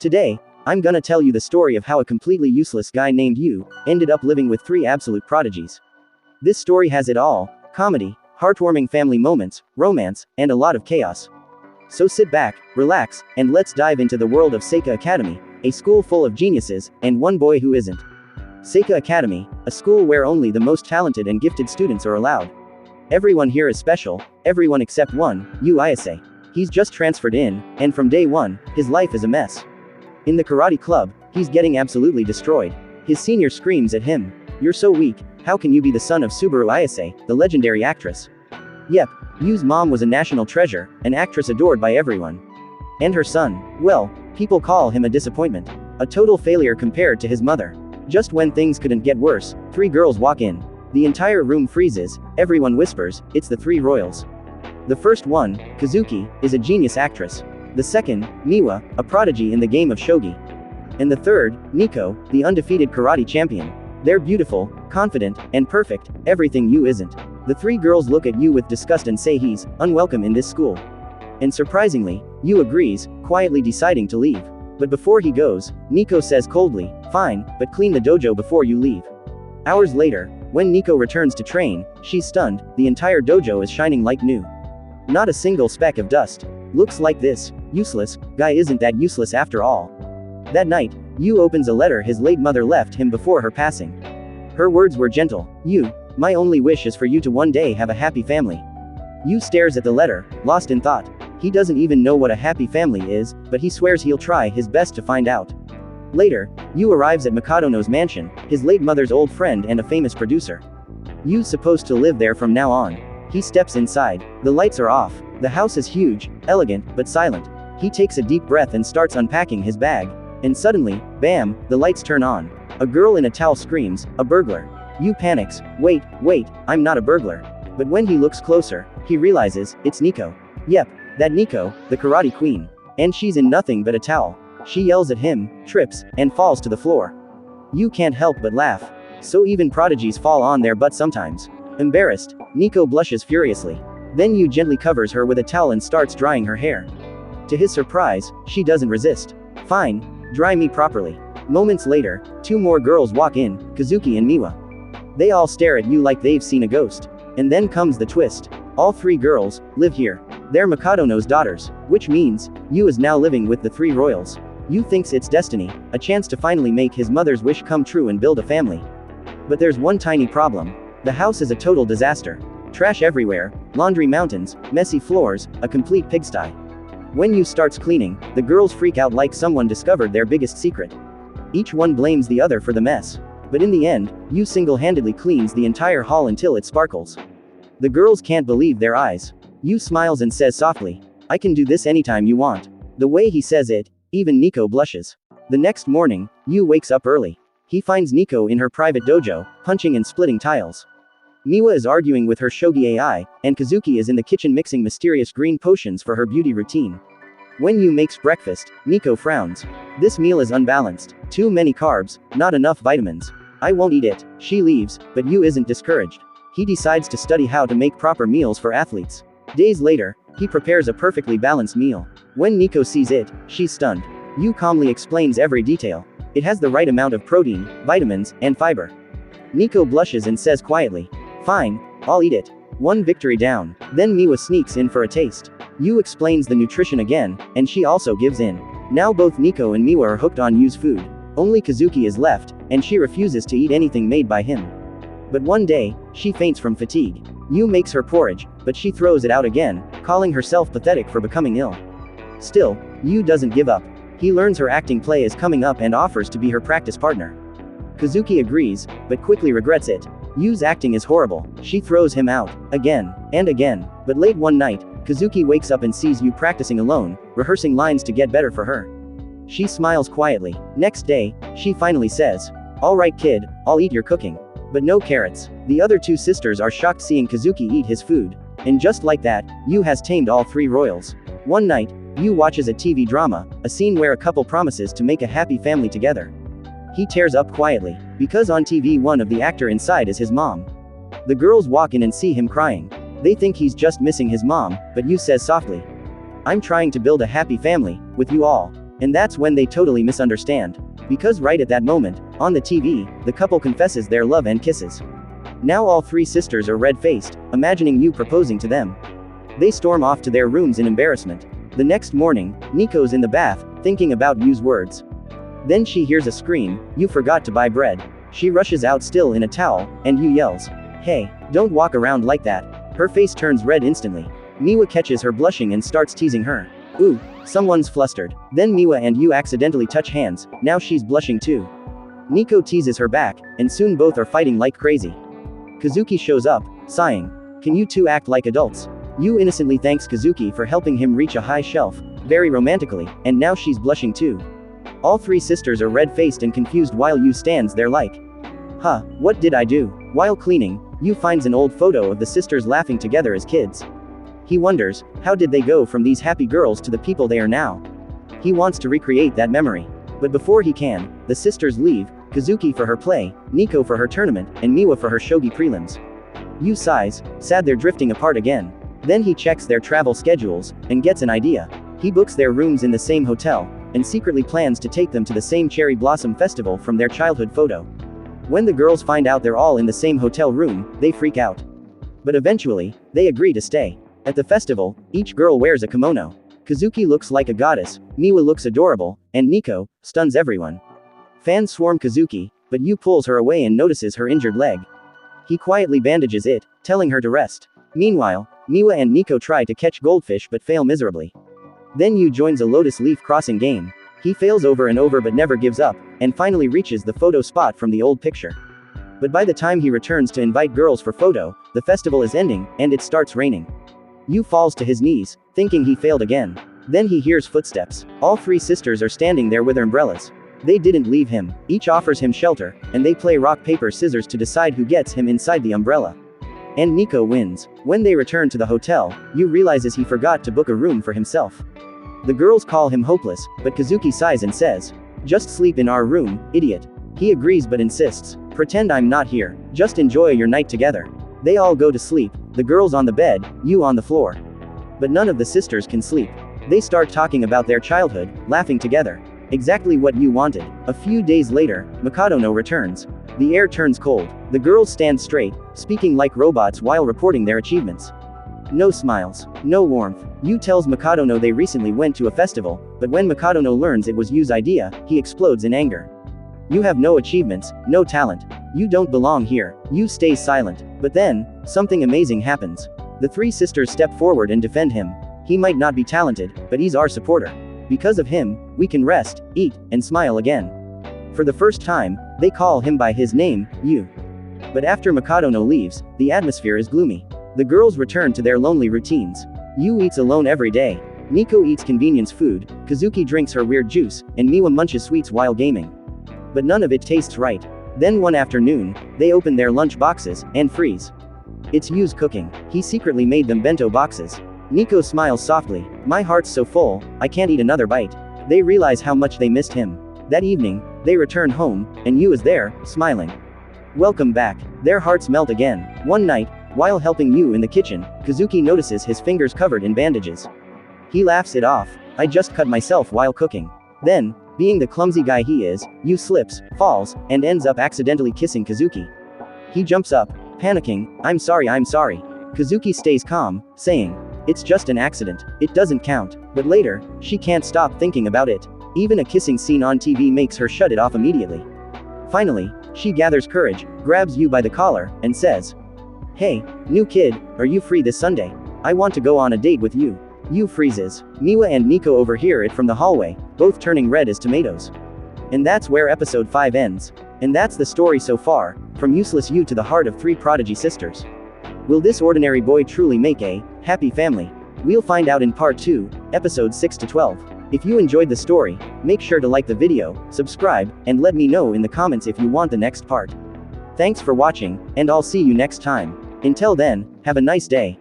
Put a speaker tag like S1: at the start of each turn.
S1: Today, I'm gonna tell you the story of how a completely useless guy named Yu ended up living with three absolute prodigies. This story has it all: comedy, heartwarming family moments, romance, and a lot of chaos. So sit back, relax, and let's dive into the world of Seika Academy, a school full of geniuses, and one boy who isn't. Seika Academy, a school where only the most talented and gifted students are allowed. Everyone here is special, everyone except one, Yu Ayase. He's just transferred in, and from day one, his life is a mess. In the karate club, he's getting absolutely destroyed. His senior screams at him, "You're so weak, how can you be the son of Subaru Ayase, the legendary actress?" Yep, Yu's mom was a national treasure, an actress adored by everyone. And her son, well, people call him a disappointment. A total failure compared to his mother. Just when things couldn't get worse, three girls walk in. The entire room freezes, everyone whispers, it's the three royals. The first one, Kazuki, is a genius actress. The second, Miwa, a prodigy in the game of shogi. And the third, Niko, the undefeated karate champion. They're beautiful, confident, and perfect, everything Yu isn't. The three girls look at Yu with disgust and say he's unwelcome in this school. And surprisingly, Yu agrees, quietly deciding to leave. But before he goes, Niko says coldly, "Fine, but clean the dojo before you leave." Hours later, when Niko returns to train, she's stunned, the entire dojo is shining like new. Not a single speck of dust. Looks like this useless guy isn't that useless after all. That night, Yu opens a letter his late mother left him before her passing. Her words were gentle, "Yu, my only wish is for you to one day have a happy family." Yu stares at the letter, lost in thought. He doesn't even know what a happy family is, but he swears he'll try his best to find out. Later, Yu arrives at Mikadono's mansion, his late mother's old friend and a famous producer. Yu's supposed to live there from now on. He steps inside. The lights are off. The house is huge, elegant, but silent. He takes a deep breath and starts unpacking his bag. And suddenly, bam, the lights turn on. A girl in a towel screams, "A burglar." Yu panics, wait, I'm not a burglar." But when he looks closer, he realizes, it's Niko. Yep, that Niko, the karate queen. And she's in nothing but a towel. She yells at him, trips, and falls to the floor. Yu can't help but laugh. So even prodigies fall on their butt sometimes. Embarrassed, Niko blushes furiously. Then Yu gently covers her with a towel and starts drying her hair. To his surprise, she doesn't resist. "Fine, dry me properly." Moments later, two more girls walk in, Kazuki and Miwa. They all stare at Yu like they've seen a ghost. And then comes the twist. All three girls live here. They're Mikadono's daughters, which means Yu is now living with the three royals. Yu thinks it's destiny, a chance to finally make his mother's wish come true and build a family. But there's one tiny problem. The house is a total disaster. Trash everywhere, laundry mountains, messy floors, a complete pigsty. When Yu starts cleaning, the girls freak out like someone discovered their biggest secret. Each one blames the other for the mess. But in the end, Yu single-handedly cleans the entire hall until it sparkles. The girls can't believe their eyes. Yu smiles and says softly, "I can do this anytime you want." The way he says it, even Niko blushes. The next morning, Yu wakes up early. He finds Niko in her private dojo, punching and splitting tiles. Miwa is arguing with her shogi AI, and Kazuki is in the kitchen mixing mysterious green potions for her beauty routine. When Yu makes breakfast, Niko frowns. This meal is unbalanced. Too many carbs, not enough vitamins. "I won't eat it." She leaves, but Yu isn't discouraged. He decides to study how to make proper meals for athletes. Days later, he prepares a perfectly balanced meal. When Niko sees it, she's stunned. Yu calmly explains every detail. It has the right amount of protein, vitamins, and fiber. Niko blushes and says quietly, "Fine, I'll eat it." One victory down. Then Miwa sneaks in for a taste. Yu explains the nutrition again, and she also gives in. Now both Niko and Miwa are hooked on Yu's food. Only Kazuki is left, and she refuses to eat anything made by him. But one day, she faints from fatigue. Yu makes her porridge, but she throws it out again, calling herself pathetic for becoming ill. Still, Yu doesn't give up. He learns her acting play is coming up and offers to be her practice partner. Kazuki agrees, but quickly regrets it. Yu's acting is horrible. She throws him out, again, and again. But late one night, Kazuki wakes up and sees Yu practicing alone, rehearsing lines to get better for her. She smiles quietly. Next day, she finally says, "All right kid, I'll eat your cooking. But no carrots." The other two sisters are shocked seeing Kazuki eat his food. And just like that, Yu has tamed all three royals. One night, Yu watches a TV drama, a scene where a couple promises to make a happy family together. He tears up quietly, because on TV one of the actor inside is his mom. The girls walk in and see him crying. They think he's just missing his mom, but Yu says softly, "I'm trying to build a happy family, with you all." And that's when they totally misunderstand. Because right at that moment, on the TV, the couple confesses their love and kisses. Now all three sisters are red-faced, imagining Yu proposing to them. They storm off to their rooms in embarrassment. The next morning, Niko's in the bath, thinking about Yu's words. Then she hears a scream, "You forgot to buy bread." She rushes out still in a towel, and Yu yells, "Hey, don't walk around like that." Her face turns red instantly. Miwa catches her blushing and starts teasing her. Ooh, someone's flustered. Then Miwa and Yu accidentally touch hands, now she's blushing too. Niko teases her back, and soon both are fighting like crazy. Kazuki shows up, sighing. "Can you two act like adults?" Yu innocently thanks Kazuki for helping him reach a high shelf, very romantically, and now she's blushing too. All three sisters are red-faced and confused while Yu stands there like, "Huh, what did I do?" While cleaning, Yu finds an old photo of the sisters laughing together as kids. He wonders, how did they go from these happy girls to the people they are now? He wants to recreate that memory. But before he can, the sisters leave, Kazuki for her play, Niko for her tournament, and Miwa for her shogi prelims. Yu sighs, sad they're drifting apart again. Then he checks their travel schedules, and gets an idea. He books their rooms in the same hotel, and secretly plans to take them to the same cherry blossom festival from their childhood photo. When the girls find out they're all in the same hotel room, they freak out. But eventually, they agree to stay. At the festival, each girl wears a kimono. Kazuki looks like a goddess, Miwa looks adorable, and Niko stuns everyone. Fans swarm Kazuki, but Yu pulls her away and notices her injured leg. He quietly bandages it, telling her to rest. Meanwhile, Miwa and Niko try to catch goldfish but fail miserably. Then Yu joins a lotus leaf crossing game. He fails over and over but never gives up, and finally reaches the photo spot from the old picture. But by the time he returns to invite girls for photo, the festival is ending, and it starts raining. Yu falls to his knees, thinking he failed again. Then he hears footsteps. All three sisters are standing there with their umbrellas. They didn't leave him, each offers him shelter, and they play rock paper scissors to decide who gets him inside the umbrella. And Niko wins. When they return to the hotel, Yu realizes he forgot to book a room for himself. The girls call him hopeless, but Kazuki sighs and says, "Just sleep in our room, idiot." He agrees but insists, "Pretend I'm not here, just enjoy your night together." They all go to sleep, the girls on the bed, Yu on the floor. But none of the sisters can sleep. They start talking about their childhood, laughing together. Exactly what Yu wanted. A few days later, Mikadono returns. The air turns cold. The girls stand straight, speaking like robots while reporting their achievements. No smiles. No warmth. Yu tells Mikadono they recently went to a festival, but when Mikadono learns it was Yu's idea, he explodes in anger. "You have no achievements, no talent. You don't belong here." Yu stays silent. But then, something amazing happens. The three sisters step forward and defend him. He might not be talented, but he's our supporter. Because of him, we can rest, eat, and smile again. For the first time, they call him by his name, Yu. But after Mikadono leaves, the atmosphere is gloomy. The girls return to their lonely routines. Yu eats alone every day. Niko eats convenience food, Kazuki drinks her weird juice, and Miwa munches sweets while gaming. But none of it tastes right. Then one afternoon, they open their lunch boxes, and freeze. It's Yu's cooking. He secretly made them bento boxes. Niko smiles softly. "My heart's so full, I can't eat another bite." They realize how much they missed him. That evening, they return home, and Yu is there, smiling. "Welcome back." Their hearts melt again. One night, while helping Yu in the kitchen, Kazuki notices his fingers covered in bandages. He laughs it off. "I just cut myself while cooking." Then, being the clumsy guy he is, Yu slips, falls, and ends up accidentally kissing Kazuki. He jumps up, panicking, I'm sorry." Kazuki stays calm, saying, "It's just an accident, it doesn't count." But later, she can't stop thinking about it. Even a kissing scene on TV makes her shut it off immediately. Finally, she gathers courage, grabs Yu by the collar, and says, "Hey, new kid, are you free this Sunday? I want to go on a date with you." Yu freezes. Miwa and Niko overhear it from the hallway, both turning red as tomatoes. And that's where episode 5 ends. And that's the story so far, from useless Yu to the heart of 3 prodigy sisters. Will this ordinary boy truly make a happy family? We'll find out in part 2, episodes 6 to 12. If you enjoyed the story, make sure to like the video, subscribe, and let me know in the comments if you want the next part. Thanks for watching, and I'll see you next time. Until then, have a nice day.